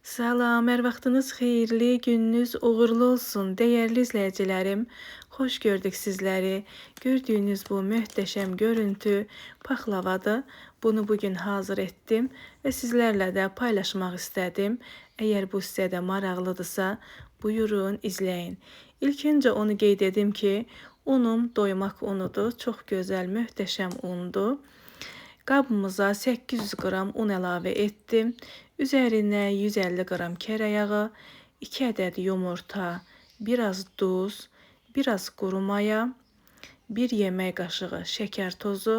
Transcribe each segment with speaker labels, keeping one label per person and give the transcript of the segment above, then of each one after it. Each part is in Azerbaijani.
Speaker 1: Salam, hər vaxtınız xeyirli, gününüz uğurlu olsun. Dəyərli izləyicilərim, xoş gördük sizləri. Gördüyünüz bu möhtəşəm görüntü paxlavadır. Bunu bugün hazır etdim və sizlərlə də paylaşmaq istədim. Əgər bu sizə də maraqlıdırsa, buyurun, izləyin. İlk öncə onu qeyd edim ki, unum doymaq unudur. Çox gözəl, möhtəşəm undur. Qabımıza 800 qram un əlavə etdim. Üzərinə 150 qram kərəyağı, 2 ədəd yumurta, biraz duz, biraz quru maya, 1 yemək qaşığı şəkər tozu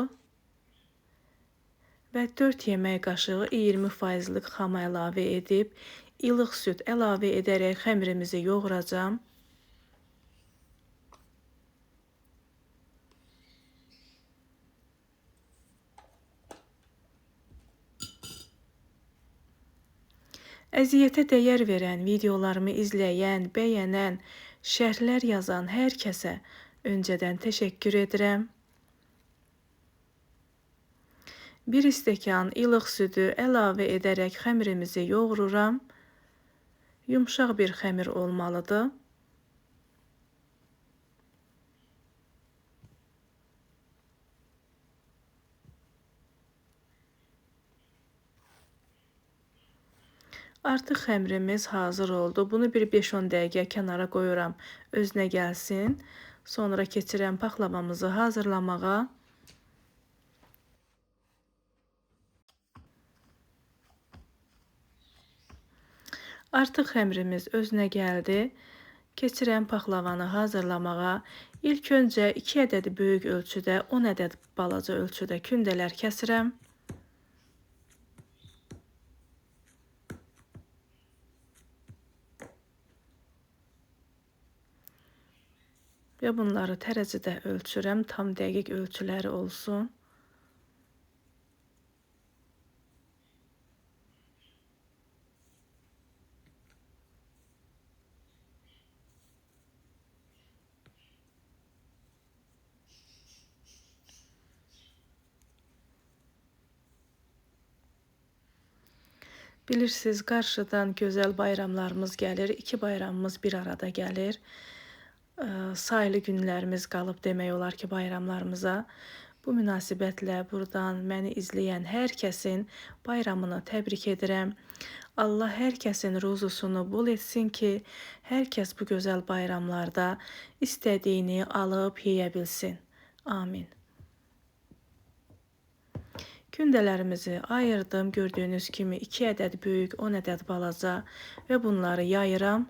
Speaker 1: və 4 yemək qaşığı 20%lik xam əlavə edib, ilıq süd əlavə edərək xəmirimizi yoğuracağam. Əziyyətə dəyər verən, videolarımı izləyən, bəyənən, şərhlər yazan hər kəsə öncədən təşəkkür edirəm. 1 stəkan ilıq südü əlavə edərək xəmirimizi yoğururam. Yumşaq bir xəmir olmalıdır. Artıq xəmirimiz hazır oldu. Bunu bir 5-10 dəqiqə kənara qoyuram, özünə gəlsin. Sonra keçirəm paxlavamızı hazırlamağa. Artıq xəmirimiz özünə gəldi. Keçirəm paxlavanı hazırlamağa. İlk öncə 2 ədəd böyük ölçüdə, 10 ədəd balaca ölçüdə kündələr kəsirəm. Və bunları tərəzidə ölçürəm, tam dəqiq ölçüləri olsun. Bilirsiniz, qarşıdan gözəl bayramlarımız gəlir, 2 bayramımız bir arada gəlir. Sayılı günlərimiz qalıb demək olar ki, bayramlarımıza. Bu münasibətlə buradan məni izləyən hər kəsin bayramını təbrik edirəm. Allah hər kəsin ruzusunu bol etsin ki, hər kəs bu gözəl bayramlarda istədiyini alıb yeyə bilsin. Amin. Kündələrimizi ayırdım. Gördüyünüz kimi 2 ədəd böyük, 10 ədəd balaca və bunları yayıram.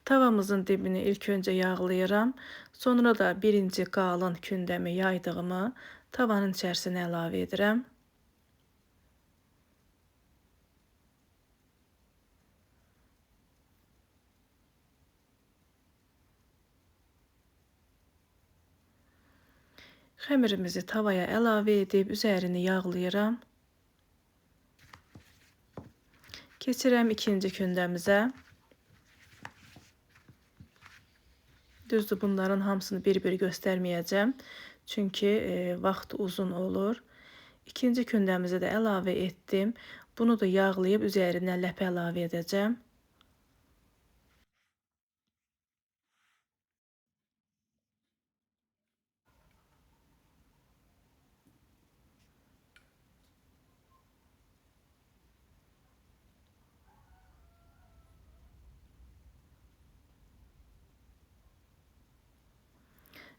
Speaker 1: Tavamızın dibini ilk öncə yağlayıram. Sonra da birinci qalın kündəmi yaydığımı tavanın içərisinə əlavə edirəm. Xəmirimizi tavaya əlavə edib üzərini yağlayıram. Keçirəm ikinci kündəmizə. Düzdür, bunların hamısını bir-bir göstərməyəcəm. Çünki vaxt uzun olur. İkinci kündəmizi də əlavə etdim. Bunu da yağlayıb üzərinə ləpə əlavə edəcəm.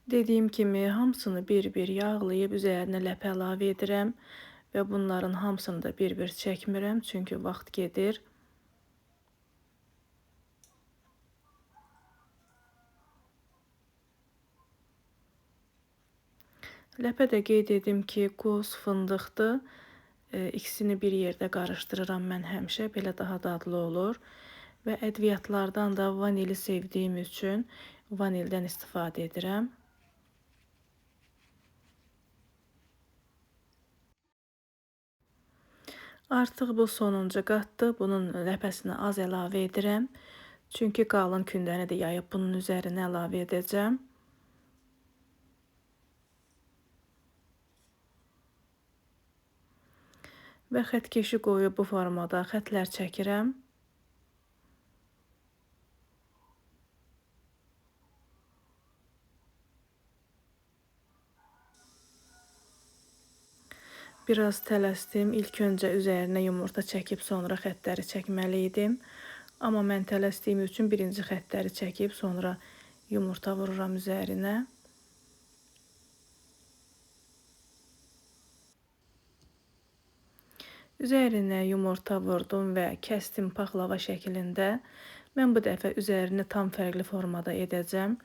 Speaker 1: Dediyim kimi hamısını bir-bir yağlayıb üzərinə ləpə əlavə edirəm və bunların hamısını da bir-bir çəkmirəm, çünki vaxt gedir. Ləpə də qeyd edim ki, qoz, fındıqdır. İkisini bir yerdə qarışdırıram mən həmişə, belə daha dadlı olur. Və ədviyyatlardan da vanili sevdiyim üçün vanildən istifadə edirəm. Artıq bu sonuncu qatdır. Bunun ləpəsini az əlavə edirəm. Çünki qalın kündəni də yayıb bunun üzərinə əlavə edəcəm. Və xətkeşi qoyub bu formada xətlər çəkirəm. Biraz tələsdim. İlk öncə üzərinə yumurta çəkib sonra xətləri çəkməli idim. Amma mən tələsdiyim üçün birinci xətləri çəkib sonra yumurta vururam üzərinə. Üzərinə yumurta vurdum və kəsdim paxlava şəklində. Mən bu dəfə üzərini tam fərqli formada edəcəm.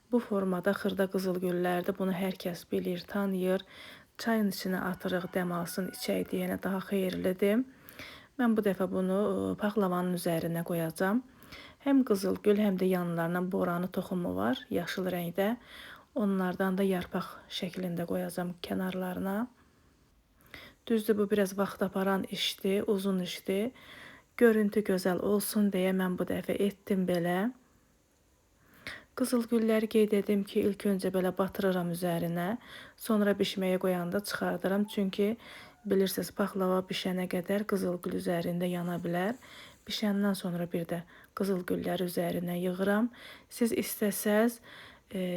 Speaker 1: Bu formada xırda qızılgüllərdir. Bunu hər kəs bilir, tanıyır. Çayın içinə atırıq, dəm alsın, içək deyənə daha xeyirlidir. Mən bu dəfə bunu paxlavanın üzərinə qoyacağam. Həm qızılgül, həm də yanlarına boranı toxumu var, yaşıl rəngdə. Onlardan da yarpaq şəklində qoyacağam kənarlarına. Düzdür, bu biraz vaxt aparan işdir, uzun işdir. Görüntü gözəl olsun deyə mən bu dəfə etdim belə. Qızılgülləri qeyd edim ki, ilk öncə belə batırıram üzərinə. Sonra bişməyə qoyanda çıxardıram. Çünki bilirsiniz, paxlava bişənə qədər qızılgül üzərində yana bilər. Bişəndən sonra bir də qızılgülləri üzərinə yığıram. Siz istəsəz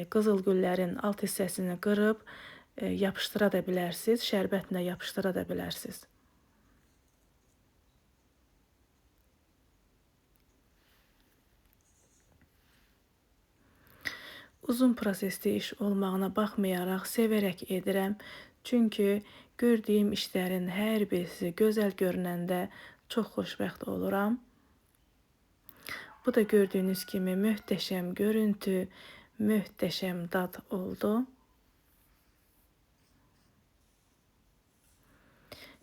Speaker 1: qızılgüllərin alt hissəsini qırıb yapışdıra da bilərsiniz. Şərbətlə yapışdıra da bilərsiniz. Uzun prosesli iş olmağına baxmayaraq sevərək edirəm. Çünki gördüyüm işlərin hər birisi gözəl görünəndə çox xoşbəxt oluram. Bu da gördüyünüz kimi möhtəşəm görüntü, möhtəşəm dad oldu.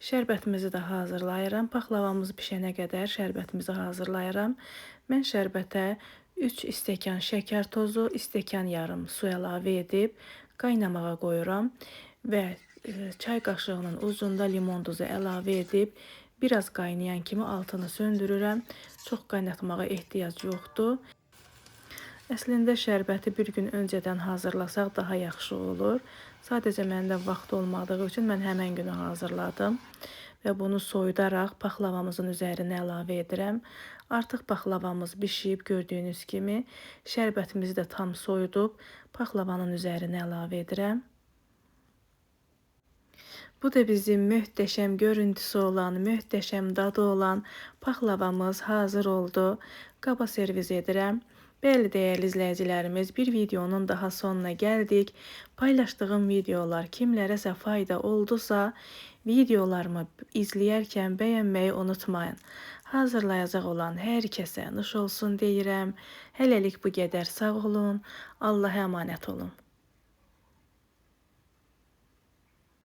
Speaker 1: Şərbətimizi də hazırlayıram. Paxlavamız bişənə qədər şərbətimizi hazırlayıram. Mən şərbətə 3 stəkan şəkər tozu, stəkan yarım su əlavə edib qaynamağa qoyuram və çay qaşığının ucunda limon duzu əlavə edib biraz qaynayan kimi altını söndürürəm. Çox qaynatmağa ehtiyac yoxdur. Əslində şərbəti bir gün öncədən hazırlasaq daha yaxşı olur. Sadəcə məndə vaxt olmadığı üçün mən həmən günü hazırladım və bunu soyudaraq paxlavamızın üzərinə əlavə edirəm. Artıq paxlavamız bişib, gördüyünüz kimi şərbətimizi də tam soyudub paxlavanın üzərinə əlavə edirəm. Bu da bizim möhtəşəm görüntüsü olan, möhtəşəm dadı olan paxlavamız hazır oldu. Qaba servis edirəm. Bəli, dəyərli izləyicilərimiz, bir videonun daha sonuna gəldik. Paylaşdığım videolar kimlərəsə fayda oldusa, videolarımı izləyərkən bəyənməyi unutmayın. Hazırlayacaq olan hər kəsə nuş olsun deyirəm. Hələlik bu qədər, sağ olun. Allah'a əmanət olun.